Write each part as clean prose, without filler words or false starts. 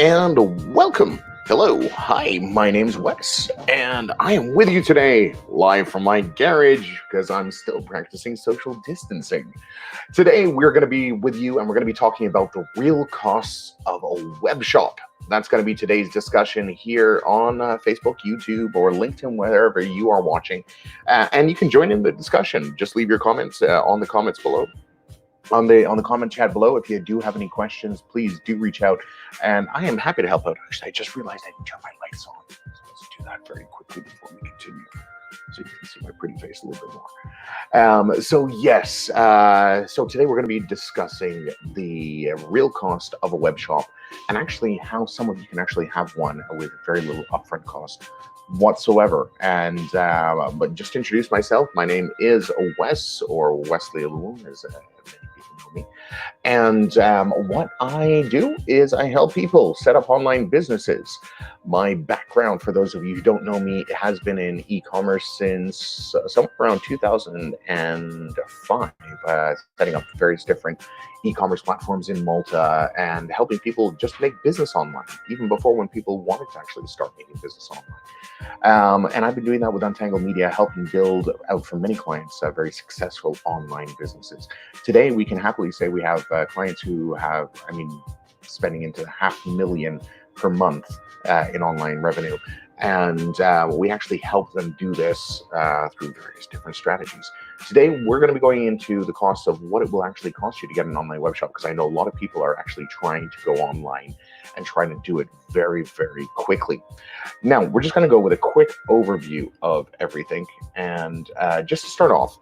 And welcome. Hello. Hi, my name's Wes, and I am with you today, live from my garage, because I'm still practicing social distancing. Today, we're going to be with you, and we're going to be talking about the real costs of a web shop. That's going to be today's discussion here on Facebook, YouTube, or LinkedIn, wherever you are watching. And you can join in the discussion. Just leave your comments on the comments below. On the comment chat below. If you do have any questions, please do reach out, and I am happy to help out. Actually, I just realized I didn't turn my lights on, so let's do that very quickly before we continue, so you can see my pretty face a little bit more. So today we're going to be discussing the real cost of a web shop, and actually how some of you can actually have one with very little upfront cost whatsoever. And but just to introduce myself, my name is Wes, or Wesley Ellul, as many people know me. And what I do is I help people set up online businesses. My background, for those of you who don't know me, has been in e-commerce since somewhere around 2005, setting up various different e-commerce platforms in Malta and helping people just make business online, even before when people wanted to actually start making business online. And I've been doing that with Untangled Media, helping build out for many clients very successful online businesses. Today, we can happily say we have clients who have, spending into $500,000 per month in online revenue. And we actually help them do this through various different strategies. Today, we're going to be going into the cost of what it will actually cost you to get an online web shop, because I know a lot of people are actually trying to go online and trying to do it very, very quickly. Now, we're just going to go with a quick overview of everything. And just to start off,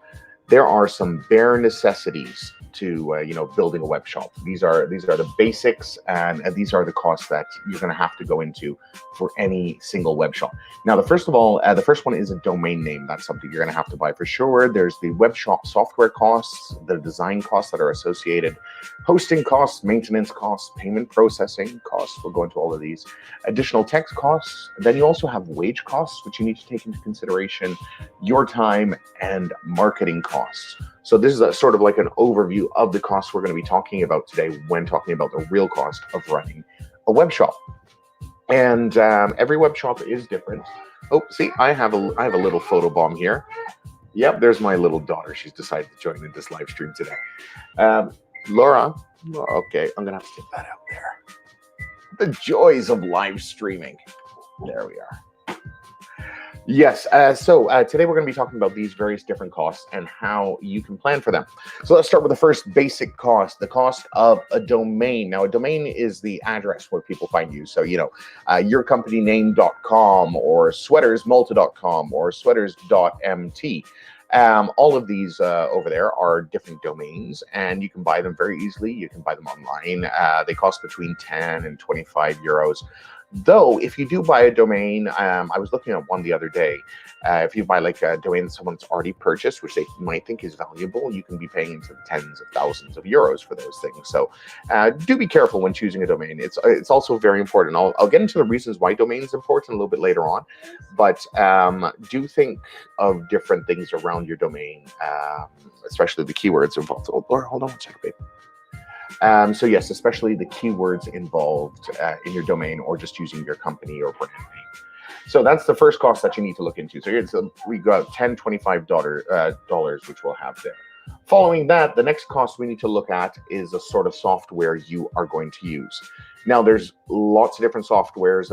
there are some bare necessities to building a web shop. These are the basics, and these are the costs that you're going to have to go into for any single web shop. Now, the first one is a domain name. That's something you're going to have to buy for sure. There's the web shop software costs, the design costs that are associated, hosting costs, maintenance costs, payment processing costs. We'll go into all of these. Additional text costs. Then you also have wage costs, which you need to take into consideration, your time, and marketing costs. So this is a sort of like an overview of the costs we're going to be talking about today when talking about the real cost of running a web shop. And every web shop is different. Oh, see, I have a little photo bomb here. Yep, there's my little daughter. She's decided to join in this live stream today. Laura, okay, I'm going to have to get that out there. The joys of live streaming. There we are. Yes, so today we're going to be talking about these various different costs and how you can plan for them. So let's start with the first basic cost, the cost of a domain. Now, a domain is the address where people find you. So, yourcompanyname.com or sweatersmalta.com or sweaters.mt. All of these over there are different domains, and you can buy them very easily. You can buy them online. They cost between 10 and 25 euros. Though, if you do buy a domain, I was looking at one the other day. If you buy like a domain that someone's already purchased, which they might think is valuable, you can be paying into the tens of thousands of euros for those things. So do be careful when choosing a domain. It's also very important. I'll get into the reasons why domain is important a little bit later on, but do think of different things around your domain, especially the keywords involved. Oh, Laura, hold on one second, babe. So yes, especially the keywords involved in your domain, or just using your company or brand name. So that's the first cost that you need to look into. So we got $10, $25, which we'll have there. Following that, the next cost we need to look at is the sort of software you are going to use. Now, there's lots of different softwares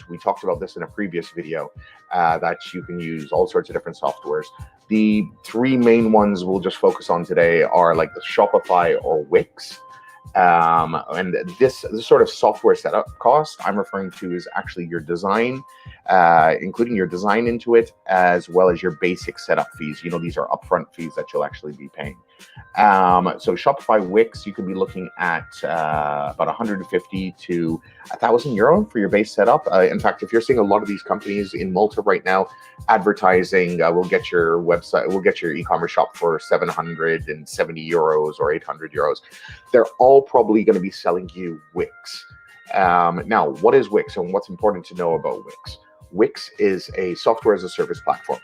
we talked about this in a previous video, that you can use all sorts of different softwares. The three main ones we'll just focus on today are like the Shopify or Wix. And this sort of software setup cost I'm referring to is actually your design, including your design into it, as well as your basic setup fees. These are upfront fees that you'll actually be paying. So Shopify Wix, you could be looking at about 150 to 1,000 euro for your base setup. In fact, if you're seeing a lot of these companies in Malta right now advertising, we'll get your website, we'll get your e-commerce shop for 770 euros or 800 euros. They're all probably going to be selling you Wix. Now, what is Wix and what's important to know about Wix? Wix is a software as a service platform.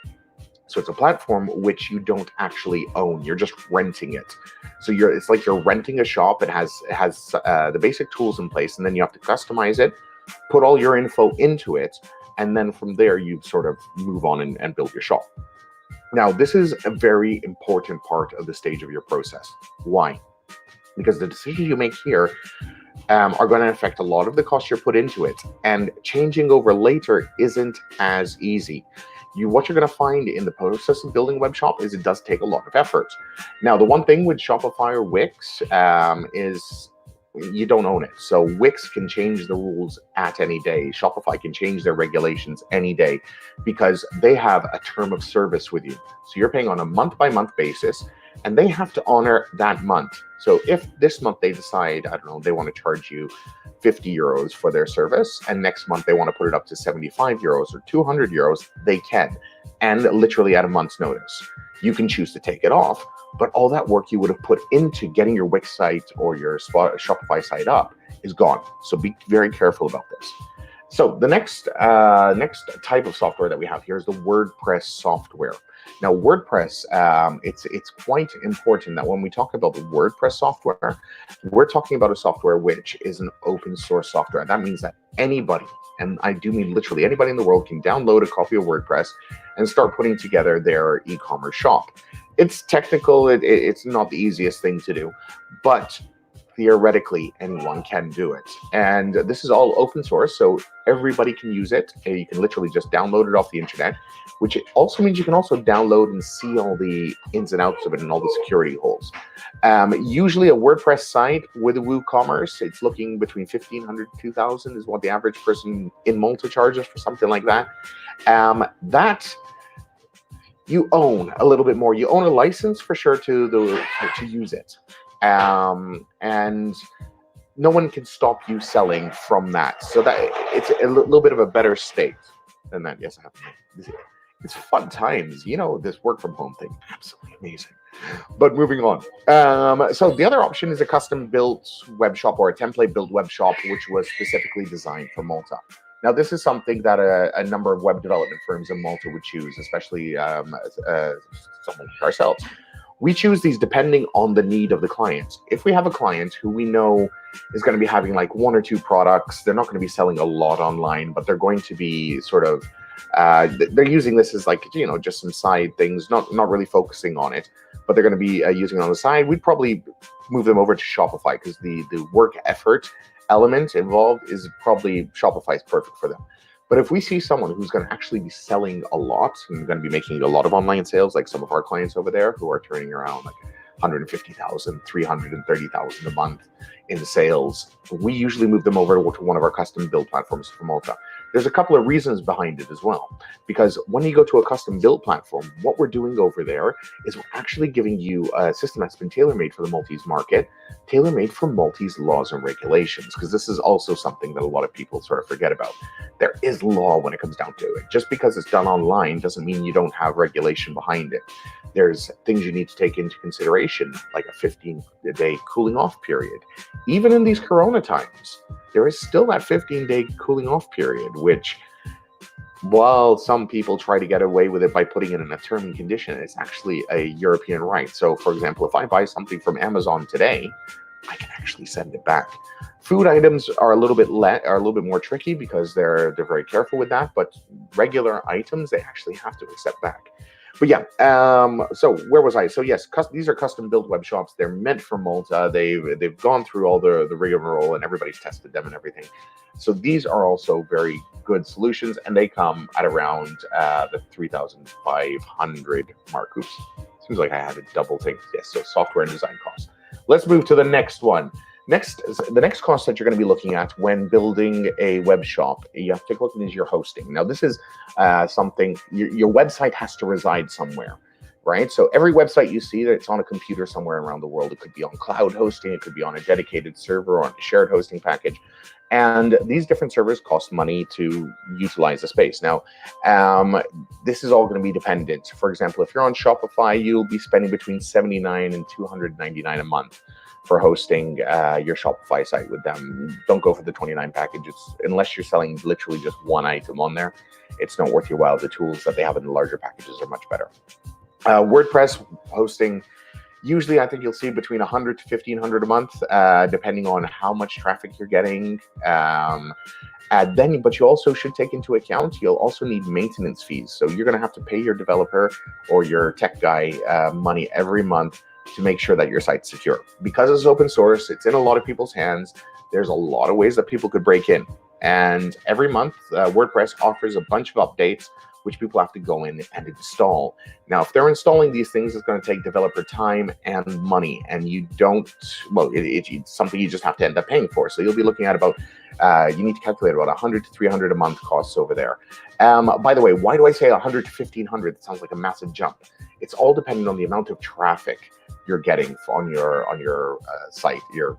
So it's a platform which you don't actually own. You're just renting it. So it's like you're renting a shop. It has the basic tools in place, and then you have to customize it, put all your info into it, and then from there you sort of move on and build your shop. Now, this is a very important part of the stage of your process. Why? Because the decisions you make here are going to affect a lot of the costs you're put into it, and changing over later isn't as easy. What you're going to find in the process of building a web shop is it does take a lot of effort. Now, the one thing with Shopify or Wix is you don't own it. So Wix can change the rules at any day. Shopify can change their regulations any day because they have a term of service with you. So you're paying on a month-by-month basis, and they have to honor that month. So if this month they decide, I don't know, they want to charge you 50 euros for their service, and next month they want to put it up to 75 euros or 200 euros, they can, and literally at a month's notice. You can choose to take it off, but all that work you would have put into getting your Wix site or your Shopify site up is gone. So be very careful about this. So the next type of software that we have here is the WordPress software. Now, WordPress, it's quite important that when we talk about the WordPress software, we're talking about a software which is an open source software. That means that anybody, and I do mean literally anybody in the world, can download a copy of WordPress and start putting together their e-commerce shop. It's technical, it's not the easiest thing to do, but theoretically anyone can do it. And this is all open source, so everybody can use it. You can literally just download it off the internet, which also means you can also download and see all the ins and outs of it and all the security holes. Usually a WordPress site with a WooCommerce, it's looking between 1,500 to 2,000 is what the average person in Malta charges for something like that. That you own a little bit more. You own a license for sure to use it. And no one can stop you selling from that. So that it's a little bit of a better state than that. Yes, I have. It's fun times, you know, this work from home thing, absolutely amazing. But moving on. So the other option is a custom built web shop or a template built web shop, which was specifically designed for Malta. Now, this is something that a number of web development firms in Malta would choose, especially someone like ourselves. We choose these depending on the need of the client. If we have a client who we know is going to be having like one or two products, they're not going to be selling a lot online, but they're going to be sort of, they're using this as like, you know, just some side things, not really focusing on it, but they're going to be using it on the side. We'd probably move them over to Shopify because the work effort element involved is probably Shopify is perfect for them. But if we see someone who's going to actually be selling a lot and going to be making a lot of online sales, like some of our clients over there who are turning around like 150,000, 330,000 a month in sales, we usually move them over to one of our custom build platforms for Malta. There's a couple of reasons behind it as well, because when you go to a custom build platform, what we're doing over there is we're actually giving you a system that's been tailor-made for the Maltese market, tailor-made for Maltese laws and regulations, because this is also something that a lot of people sort of forget about. There is law when it comes down to it. Just because it's done online doesn't mean you don't have regulation behind it. There's things you need to take into consideration, like a 15-day cooling off period. Even in these Corona times, there is still that 15-day cooling off period, which, while some people try to get away with it by putting it in a term and condition, it's actually a European right. So, for example, if I buy something from Amazon today, I can actually send it back. Food items are a little bit more tricky because they're very careful with that. But regular items, they actually have to accept back. But yeah, so where was I? So yes, these are custom built web shops. They're meant for Malta. They've gone through all the rigmarole and everybody's tested them and everything. So these are also very good solutions, and they come at around the 3,500 mark. Oops, seems like I had a double thing. Yes, so software and design costs. Let's move to the next one. The next cost that you're going to be looking at when building a web shop, you have to take a look at is your hosting. Now, this is something, your website has to reside somewhere, right? So every website you see, that's on a computer somewhere around the world. It could be on cloud hosting, it could be on a dedicated server or on a shared hosting package. And these different servers cost money to utilize the space. Now, this is all going to be dependent. For example, if you're on Shopify, you'll be spending between $79 and $299 a month for hosting your Shopify site with them. Don't go for the 29 packages unless you're selling literally just one item on there. It's not worth your while. The tools that they have in the larger packages are much better. WordPress hosting, usually I think you'll see between 100 to 1,500 a month, depending on how much traffic you're getting. But you also should take into account, you'll also need maintenance fees. So you're going to have to pay your developer or your tech guy money every month to make sure that your site's secure. Because it's open source, it's in a lot of people's hands. There's a lot of ways that people could break in. And every month, WordPress offers a bunch of updates which people have to go in and install. Now, if they're installing these things, it's going to take developer time and money, and you don't, well, it's something you just have to end up paying for. So you'll be looking at about, you need to calculate about 100 to 300 a month costs over there. By the way, why do I say 100 to 1,500? It sounds like a massive jump. It's all dependent on the amount of traffic you're getting on your site, your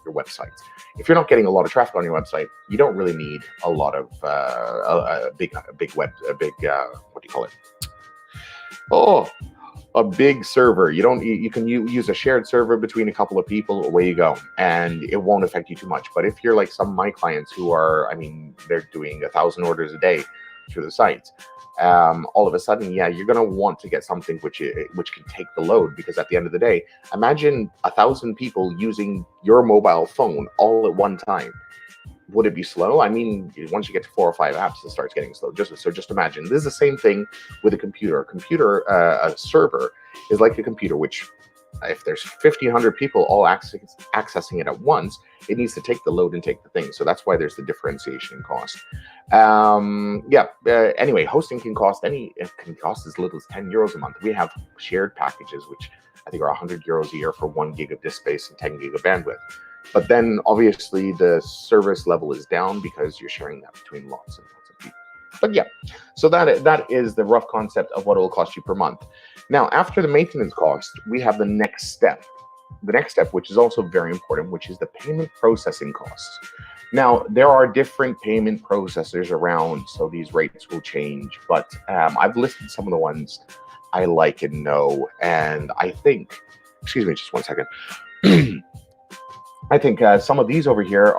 website. If you're not getting a lot of traffic on your website, you don't really need a lot of a big what do you call it? Oh, a big server. You can use a shared server between a couple of people. Away you go, and it won't affect you too much. But if you're like some of my clients who are, I mean, they're doing 1,000 orders a day through the site. All of a sudden, yeah, you're going to want to get something which can take the load, because at the end of the day, imagine 1,000 people using your mobile phone all at one time. Would it be slow? I mean, once you get to 4 or 5 apps, it starts getting slow. Just imagine. This is the same thing with a computer. A server is like a computer, which if there's 1,500 people all accessing it at once, it needs to take the load and take the thing. So that's why there's the differentiation in cost. Anyway, hosting can cost as little as 10 euros a month. We have shared packages, which I think are 100 euros a year for 1 gig of disk space and 10 gig of bandwidth. But then obviously the service level is down because you're sharing that between lots and lots of people. But yeah, so that is the rough concept of what it will cost you per month. Now, after the maintenance cost, we have the next step. The next step, which is also very important, which is the payment processing costs. Now, there are different payment processors around, so these rates will change. But I've listed some of the ones I like and know, and I think, excuse me, just one second. I think some of these over here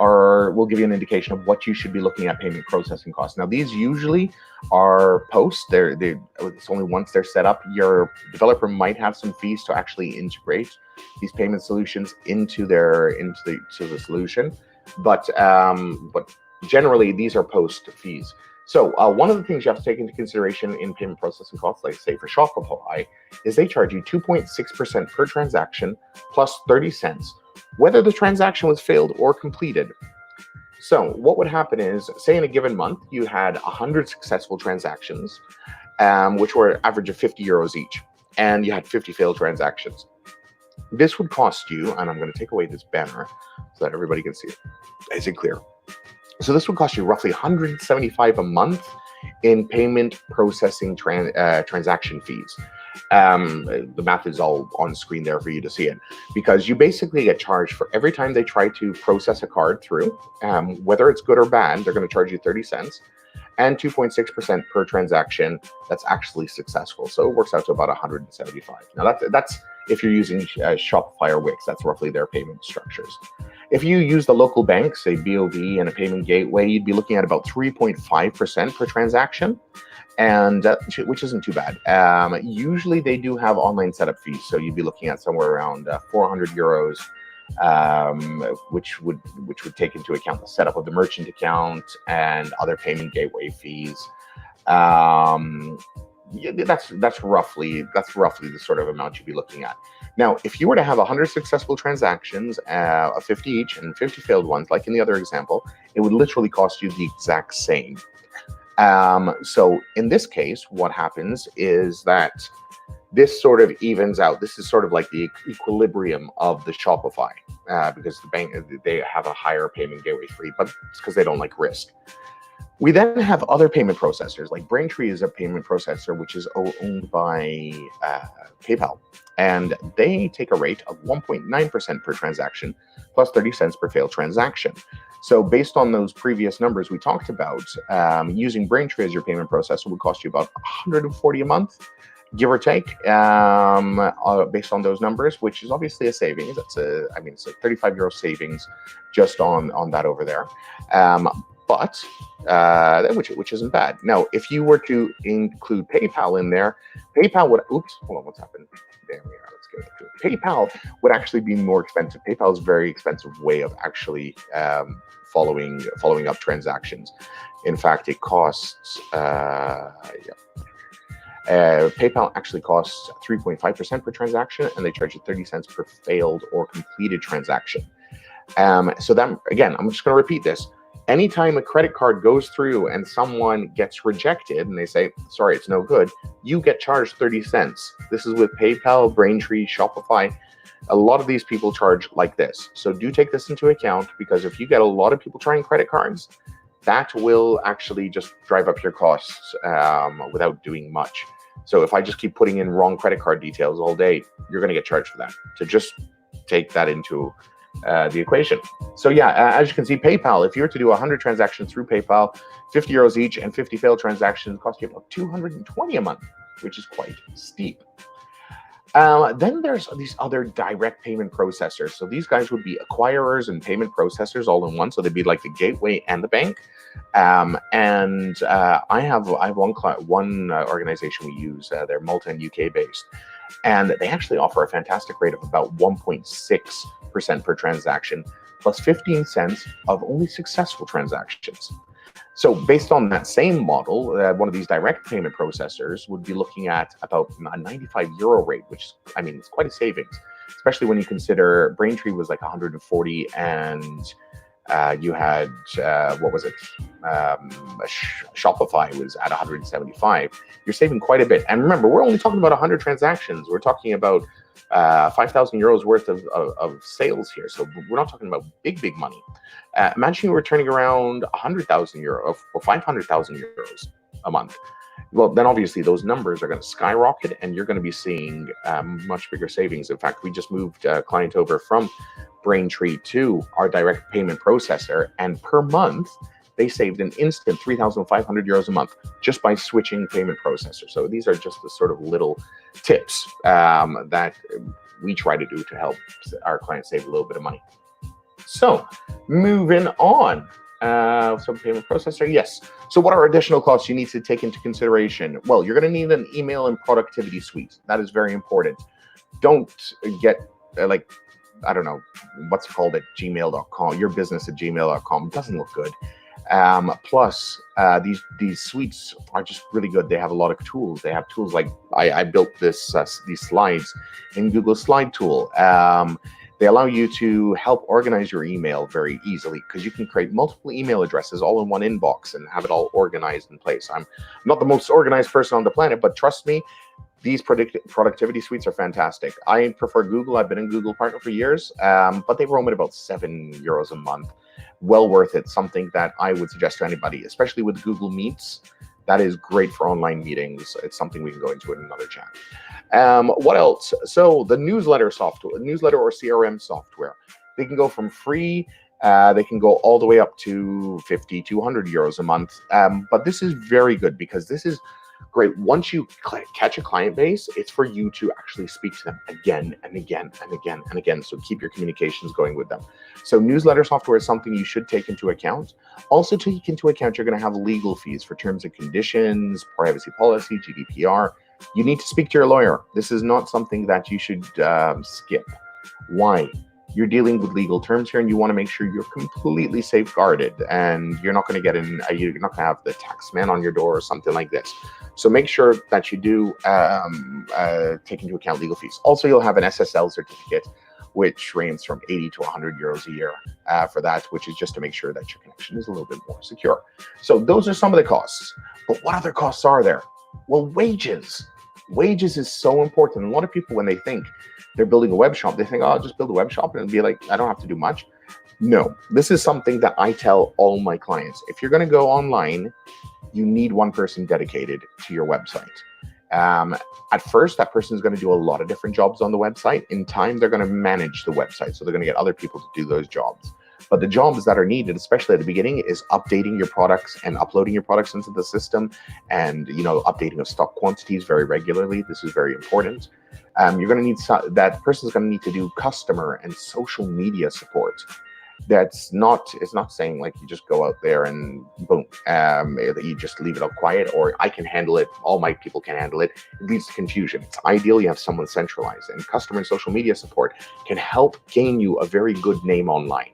will give you an indication of what you should be looking at payment processing costs. Now, these usually are post. It's only once they're set up. Your developer might have some fees to actually integrate these payment solutions into the solution, but generally these are post fees. So one of the things you have to take into consideration in payment processing costs, like say for Shopify, is they charge you 2.6% per transaction plus 30 cents. Whether the transaction was failed or completed. So what would happen is, say in a given month, you had 100 successful transactions, which were an average of 50 euros each, and you had 50 failed transactions. This would cost you, and I'm going to take away this banner so that everybody can see it. Is it clear? So this would cost you roughly 175 a month in payment processing transaction fees. The math is all on screen there for you to see it, because you basically get charged for every time they try to process a card through, whether it's good or bad, they're going to charge you 30 cents and 2.6% per transaction that's actually successful. So it works out to about 175. Now that's if you're using Shopify or Wix, that's roughly their payment structures. If you use the local bank, say BOV and a payment gateway, you'd be looking at about 3.5% per transaction, and which isn't too bad. Usually they do have online setup fees, so you'd be looking at somewhere around 400 euros, which would take into account the setup of the merchant account and other payment gateway fees. Yeah, that's roughly the sort of amount you'd be looking at. Now, if you were to have 100 successful transactions, 50 each and 50 failed ones, like in the other example, it would literally cost you the exact same. So in this case, what happens is that this sort of evens out. This is sort of like the equilibrium of the Shopify, because the bank, they have a higher payment gateway fee, but it's because they don't like risk. We then have other payment processors, like Braintree is a payment processor, which is owned by PayPal, and they take a rate of 1.9% per transaction, plus 30 cents per failed transaction. So based on those previous numbers we talked about, using Braintree as your payment processor would cost you about 140 a month. give or take, based on those numbers, which is obviously a savings. It's a 35 euro savings just on that over there. But which isn't bad. Now, if you were to include PayPal in there, PayPal would, oops, hold on, what's happened? There we are, let's get to it. PayPal would actually be more expensive. PayPal is a very expensive way of actually following up transactions. In fact, it costs, PayPal actually costs 3.5% per transaction, and they charge you 30 cents per failed or completed transaction. So that, again, I'm just going to repeat this. Anytime a credit card goes through and someone gets rejected and they say, sorry, it's no good, you get charged 30 cents. This is with PayPal, Braintree, Shopify. A lot of these people charge like this. So do take this into account, because if you get a lot of people trying credit cards, that will actually just drive up your costs without doing much. So if I just keep putting in wrong credit card details all day, you're going to get charged for that. So just take that into the equation. So yeah, as you can see, PayPal, if you were to do 100 transactions through PayPal, 50 euros each, and 50 failed transactions, cost you about 220 a month, which is quite steep. Then there's these other direct payment processors. So these guys would be acquirers and payment processors all in one. So they'd be like the gateway and the bank. I have one organization we use. They're Malta and UK based, and they actually offer a fantastic rate of about 1.6% per transaction, plus 15 cents of only successful transactions. So based on that same model, one of these direct payment processors would be looking at about a 95 euro rate, which, I mean, it's quite a savings, especially when you consider Braintree was like 140, and you had, what was it? Shopify was at 175. You're saving quite a bit. And remember, we're only talking about 100 transactions. We're talking about 5,000 euros worth of sales here. So we're not talking about big money. Imagine you were turning around 100,000 euro or 500,000 euros a month. Well, then obviously those numbers are going to skyrocket, and you're going to be seeing much bigger savings. In fact, we just moved a client over from Braintree to our direct payment processor, and per month they saved an instant 3,500 euros a month just by switching payment processor. So these are just the sort of little tips that we try to do to help our clients save a little bit of money. So moving on, so payment processor, yes. So what are additional costs you need to take into consideration? Well, you're going to need an email and productivity suite. That is very important. Don't get I don't know, what's it called at gmail.com, your business at gmail.com. It doesn't look good. Plus, these suites are just really good. They have a lot of tools. They have tools like, I built these slides in Google Slide Tool. They allow you to help organize your email very easily, because you can create multiple email addresses all in one inbox and have it all organized in place. I'm not the most organized person on the planet, but trust me, these productivity suites are fantastic. I prefer Google. I've been in Google Partner for years, but they roam at about 7 euros a month. Well worth it. Something that I would suggest to anybody, especially with Google Meets. That is great for online meetings. It's something we can go into in another chat. What else? So the newsletter software, newsletter or CRM software, they can go from free, they can go all the way up to 50 to 100 euros a month. But this is very good, because this is great. Once you catch a client base, it's for you to actually speak to them again and again and again and again. So keep your communications going with them. So newsletter software is something you should take into account. Also take into account, you're going to have legal fees for terms and conditions, privacy policy, GDPR. You need to speak to your lawyer. This is not something that you should skip. Why? You're dealing with legal terms here, and you want to make sure you're completely safeguarded, and you're not going to get in, you're not going to have the tax man on your door or something like this. So make sure that you do take into account legal fees. Also, you'll have an SSL certificate, which ranges from 80 to 100 euros a year for that, which is just to make sure that your connection is a little bit more secure. So those are some of the costs. But what other costs are there? Well, wages. Wages is so important. A lot of people, when they think they're building a web shop, they think, oh, I'll just build a web shop and it'll be like, I don't have to do much. No, this is something that I tell all my clients. If you're going to go online, you need one person dedicated to your website. At first, that person is going to do a lot of different jobs on the website. In time, they're going to manage the website. So they're going to get other people to do those jobs. But the jobs that are needed, especially at the beginning, is updating your products and uploading your products into the system, and updating of stock quantities very regularly. This is very important. You're going to need that person's going to need to do customer and social media support. It's not saying like you just go out there and boom, that you just leave it up quiet, or I can handle it, all my people can handle it. It leads to confusion. It's ideal you have someone centralized, and customer and social media support can help gain you a very good name online.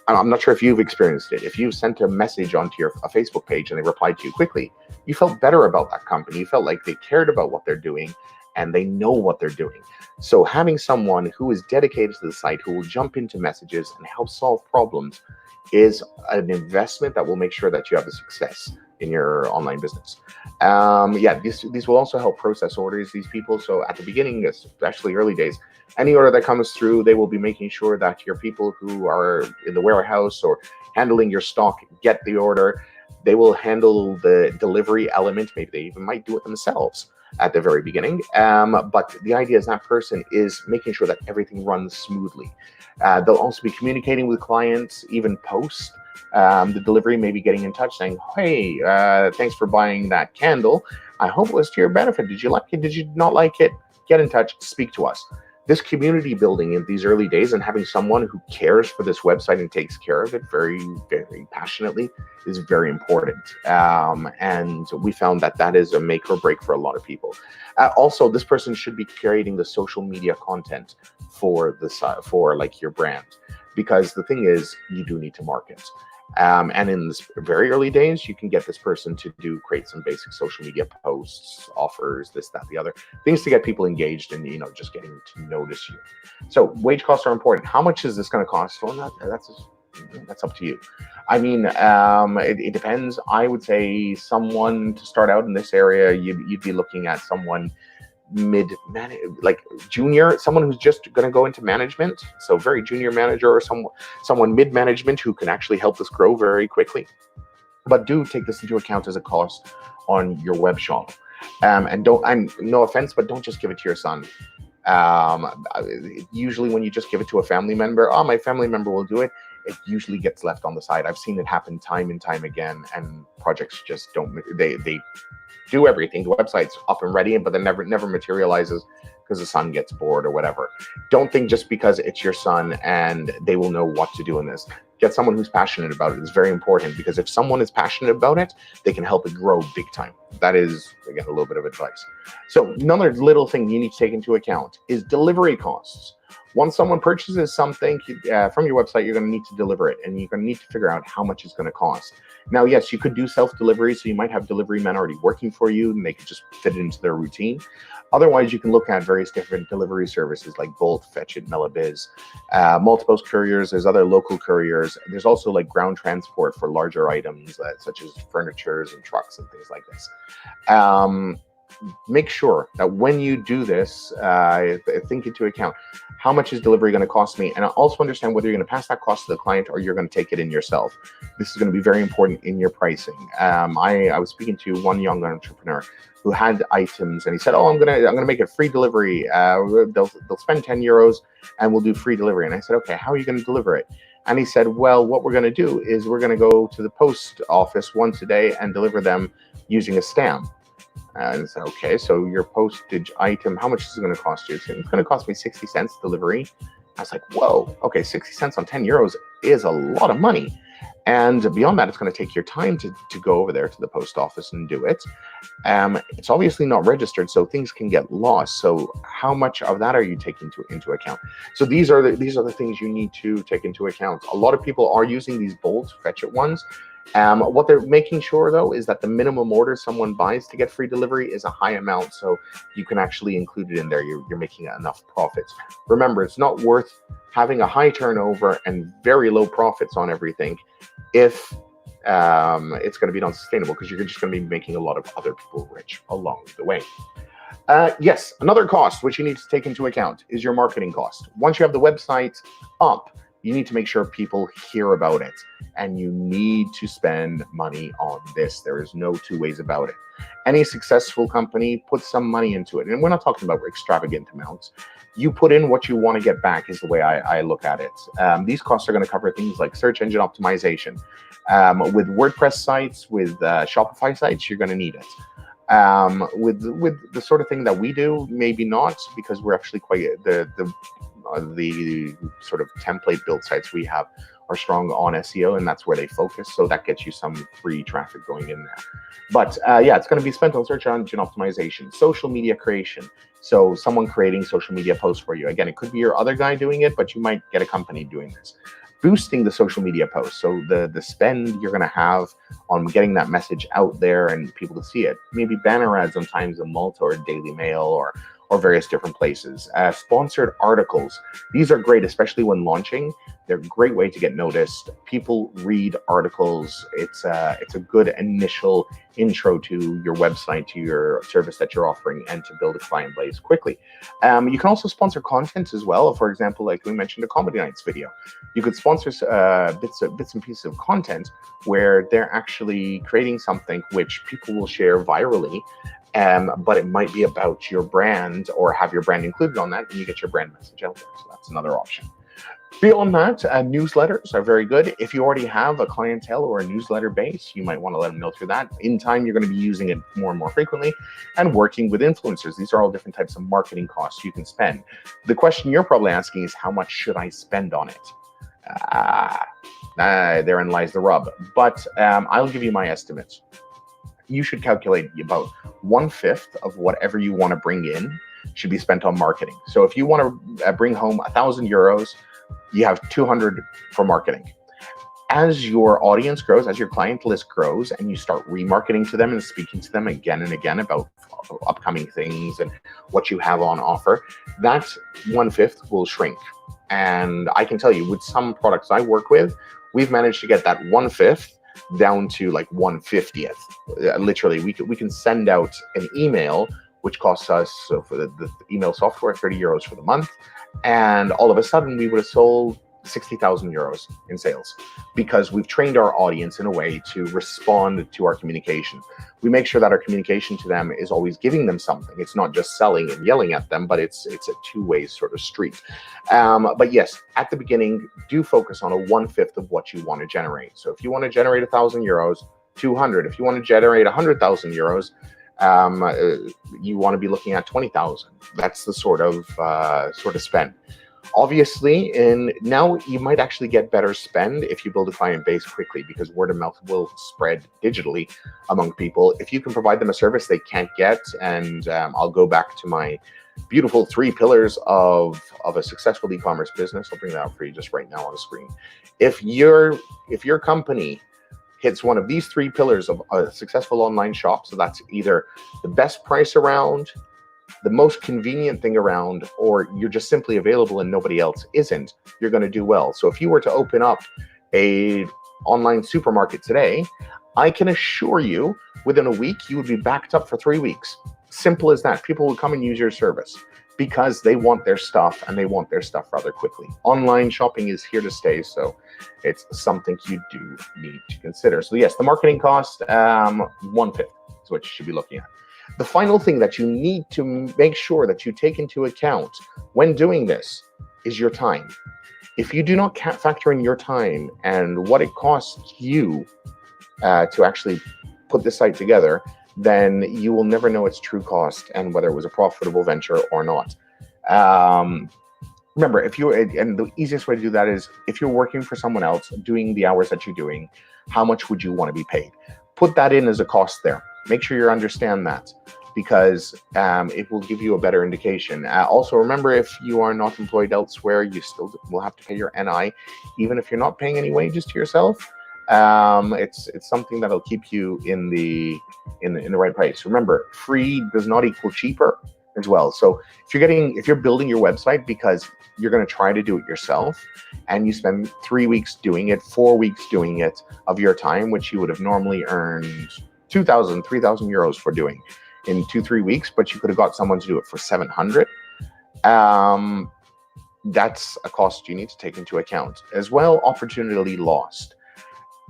I'm not sure if you've experienced it. If you sent a message onto a Facebook page and they replied to you quickly, you felt better about that company. You felt like they cared about what they're doing and they know what they're doing. So having someone who is dedicated to the site, who will jump into messages and help solve problems, is an investment that will make sure that you have a success in your online business. These will also help process orders, these people. So at the beginning, especially early days, any order that comes through, they will be making sure that your people who are in the warehouse or handling your stock get the order. They will handle the delivery element. Maybe they even might do it themselves at the very beginning. But the idea is that person is making sure that everything runs smoothly. They'll also be communicating with clients, even post the delivery, maybe getting in touch saying, hey, thanks for buying that candle. I hope it was to your benefit. Did you like it? Did you not like it? Get in touch, speak to us. This community building in these early days and having someone who cares for this website and takes care of it very, very passionately is very important. And we found that is a make or break for a lot of people. Also, this person should be creating the social media content for like your brand, because the thing is, you do need to market. And in this very early days, you can get this person to create some basic social media posts, offers, this, that, the other, things to get people engaged and, just getting to notice you. So wage costs are important. How much is this going to cost? Well, that's up to you. I mean, it depends. I would say someone to start out in this area, you'd be looking at someone like junior, someone who's just going to go into management, so very junior manager, or someone mid-management who can actually help us grow very quickly. But do take this into account as a cost on your web shop. And no offense, but don't just give it to your son. Usually when you just give it to a family member, my family member will do it, it usually gets left on the side. I've seen it happen time and time again, and projects just don't, they do everything. The website's up and ready, but then never materializes because the son gets bored or whatever. Don't think just because it's your son and they will know what to do in this. Get someone who's passionate about it. It's very important, because if someone is passionate about it, they can help it grow big time. That is, again, a little bit of advice. So another little thing you need to take into account is delivery costs. Once someone purchases something from your website, you're going to need to deliver it, and you're going to need to figure out how much it's going to cost. Now, yes, you could do self-delivery, so you might have delivery men already working for you, and they could just fit it into their routine. Otherwise, you can look at various different delivery services like Bolt, Fetchit, Melibiz, Multipost couriers. There's other local couriers. There's also like ground transport for larger items, such as furnitures and trucks and things like this. Make sure that when you do this, think into account, how much is delivery going to cost me? And also understand whether you're going to pass that cost to the client or you're going to take it in yourself. This is going to be very important in your pricing. I was speaking to one young entrepreneur who had items, and he said, I'm gonna make it free delivery. They'll spend 10 euros and we'll do free delivery. And I said, okay, how are you going to deliver it? And he said, well, what we're going to do is we're going to go to the post office once a day and deliver them using a stamp. And I said, okay, so your postage item, how much is it going to cost you? He said, it's going to cost me 60 cents delivery. I was like, whoa, okay, 60 cents on 10 euros is a lot of money. And beyond that, it's going to take your time to go over there to the post office and do it. It's obviously not registered, so things can get lost. So how much of that are you taking into account? So these are the things you need to take into account. A lot of people are using these Bolt, Fetchit ones. What they're making sure, though, is that the minimum order someone buys to get free delivery is a high amount, so you can actually include it in there. You're making enough profits. Remember, it's not worth having a high turnover and very low profits on everything if it's going to be non-sustainable, because you're just going to be making a lot of other people rich along the way. Yes, another cost which you need to take into account is your marketing cost. Once you have the website up, You need to make sure people hear about it, and you need to spend money on this. There is no two ways about it. Any successful company puts some money into it, and we're not talking about extravagant amounts. You put in what you want to get back is the way I look at it. These costs are going to cover things like search engine optimization. With WordPress sites, with Shopify sites, you're going to need it. With the sort of thing that we do, maybe not, because we're actually quite the sort of template built sites we have are strong on SEO, and that's where they focus. So that gets you some free traffic going in there. But yeah, it's going to be spent on search engine optimization, social media creation. So someone creating social media posts for you. Again, it could be your other guy doing it, but you might get a company doing this. Boosting the social media posts. So the spend you're going to have on getting that message out there and people to see it. Maybe banner ads on Times of Malta or Daily Mail or various different places. Sponsored articles. These are great, especially when launching. They're a great way to get noticed. People read articles. It's a good initial intro to your website, to your service that you're offering, and to build a client base quickly. You can also sponsor content as well. For example, like we mentioned, a Comedy Nights video. You could sponsor bits and pieces of content where they're actually creating something which people will share virally. But it might be about your brand or have your brand included on that, and you get your brand message out there. So that's another option. Beyond that, newsletters are very good. If you already have a clientele or a newsletter base, you might want to let them know through that. In time, you're going to be using it more and more frequently, and working with influencers. These are all different types of marketing costs you can spend. The question you're probably asking is, how much should I spend on it? Therein lies the rub. But I'll give you my estimates. You should calculate about 1/5 of whatever you want to bring in should be spent on marketing. So if you want to bring home €1,000, you have 200 for marketing. As your audience grows, as your client list grows, and you start remarketing to them and speaking to them again and again about upcoming things and what you have on offer, that 1/5 will shrink. And I can tell you, with some products I work with, we've managed to get that 1/5 down to like 1/50th. Literally, we can send out an email which costs us, so for the email software, €30 for the month, and all of a sudden we would have sold €60,000 in sales, because we've trained our audience in a way to respond to our communication. We make sure that our communication to them is always giving them something. It's not just selling and yelling at them, but it's a two-way sort of street. But yes, at the beginning, do focus on a 1/5 of what you want to generate. So if you want to generate €1,000, 200. If you want to generate €100,000, you want to be looking at 20,000. That's the sort of spend. Obviously, now you might actually get better spend if you build a client base quickly, because word of mouth will spread digitally among people. If you can provide them a service they can't get, and I'll go back to my beautiful 3 pillars of a successful e-commerce business. I'll bring that up for you just right now on the screen. If your company hits one of these 3 pillars of a successful online shop, so that's either the best price around, the most convenient thing around, or you're just simply available and nobody else isn't, you're going to do well. So if you were to open up a online supermarket today, I can assure you within a week, you would be backed up for 3 weeks. Simple as that. People will come and use your service because they want their stuff, and they want their stuff rather quickly. Online shopping is here to stay, so it's something you do need to consider. So yes, the marketing cost, 1/5 is what you should be looking at. The final thing that you need to make sure that you take into account when doing this is your time. If you do not factor in your time and what it costs you to actually put the site together, then you will never know its true cost and whether it was a profitable venture or not. Remember, and the easiest way to do that is, if you're working for someone else doing the hours that you're doing, how much would you want to be paid? Put that in as a cost there. Make sure you understand that, because it will give you a better indication. Also, remember, if you are not employed elsewhere, you still will have to pay your NI, even if you're not paying any wages to yourself. It's something that'll keep you in the right place. Remember, free does not equal cheaper as well. So if you're building your website because you're going to try to do it yourself, and you spend 3 weeks doing it, 4 weeks doing it of your time, which you would have normally earned 2,000, 3,000 euros for doing in 2-3 weeks, but you could have got someone to do it for 700. That's a cost you need to take into account. As well, opportunity lost.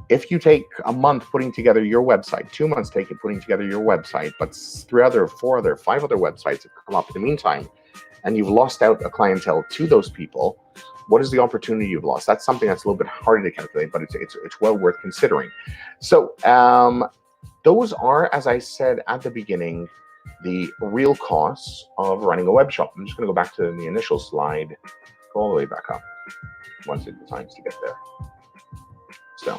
If you take a month putting together your website, 2 months putting together your website, but 5 other websites have come up in the meantime, and you've lost out a clientele to those people, what is the opportunity you've lost? That's something that's a little bit harder to calculate, but it's well worth considering. So those are, as I said at the beginning, the real costs of running a web shop. I'm just going to go back to the initial slide, go all the way back up once it decides to get there. So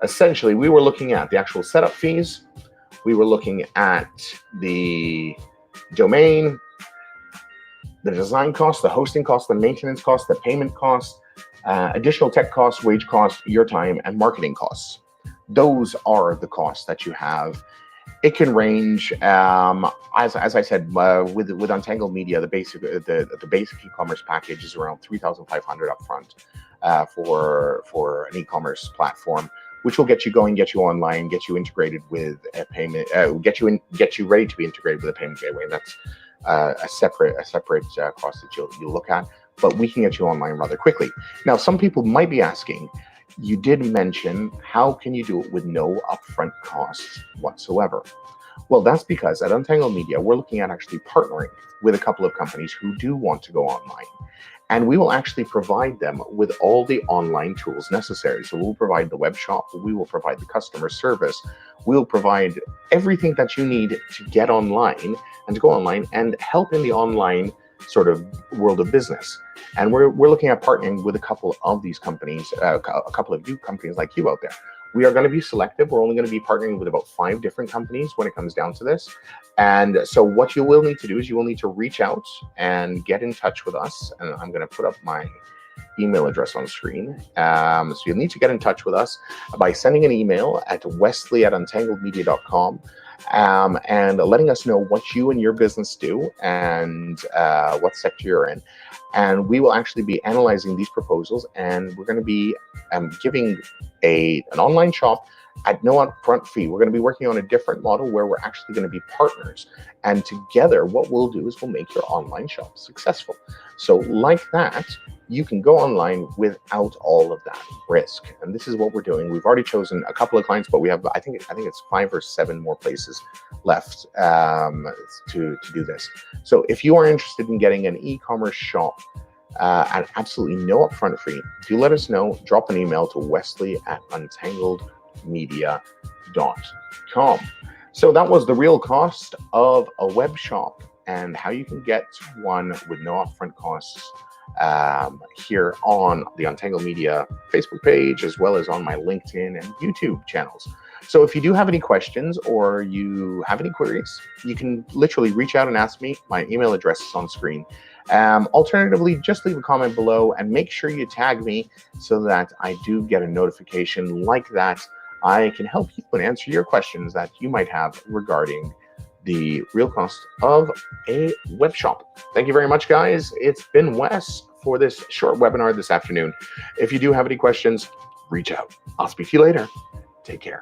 essentially, we were looking at the actual setup fees. We were looking at the domain, the design costs, the hosting costs, the maintenance costs, the payment costs, additional tech costs, wage costs, your time, and marketing costs. Those are the costs that you have. It can range, as I said, with Untangled Media, the basic e-commerce package is around $3,500 upfront for an e-commerce platform, which will get you going, get you online, get you integrated with a payment, get you ready to be integrated with a payment gateway. And that's a separate cost that you'll look at, but we can get you online rather quickly. Now, some people might be asking, you did mention, how can you do it with no upfront costs whatsoever? Well, that's because at Untangled Media, we're looking at actually partnering with a couple of companies who do want to go online. And we will actually provide them with all the online tools necessary. So we'll provide the web shop, we will provide the customer service, we'll provide everything that you need to get online and to go online and help in the online sort of world of business. And we're looking at partnering with a couple of these companies, a couple of new companies like you out there. We are going to be selective. We're only going to be partnering with about 5 different companies when it comes down to this. And so what you will need to do is you will need to reach out and get in touch with us. And I'm going to put up my email address on screen. So you'll need to get in touch with us by sending an email at wesley@untangledmedia.com. And letting us know what you and your business do and what sector you're in. And we will actually be analyzing these proposals, and we're going to be giving an online shop at no upfront fee. We're going to be working on a different model where we're actually going to be partners. And together, what we'll do is we'll make your online shop successful. So like that, you can go online without all of that risk. And this is what we're doing. We've already chosen a couple of clients, but we have, I think it's 5 or 7 more places left to do this. So if you are interested in getting an e-commerce shop at absolutely no upfront fee, do let us know. Drop an email to wesley@untangledmedia.com. So that was the real cost of a web shop and how you can get one with no upfront costs here on the Untangled Media Facebook page, as well as on my LinkedIn and YouTube channels. So if you do have any questions or you have any queries, you can literally reach out and ask me. My email address is on screen. Alternatively, just leave a comment below and make sure you tag me so that I do get a notification like that. I can help you and answer your questions that you might have regarding the real cost of a web shop. Thank you very much, guys. It's been Wes for this short webinar this afternoon. If you do have any questions, reach out. I'll speak to you later. Take care.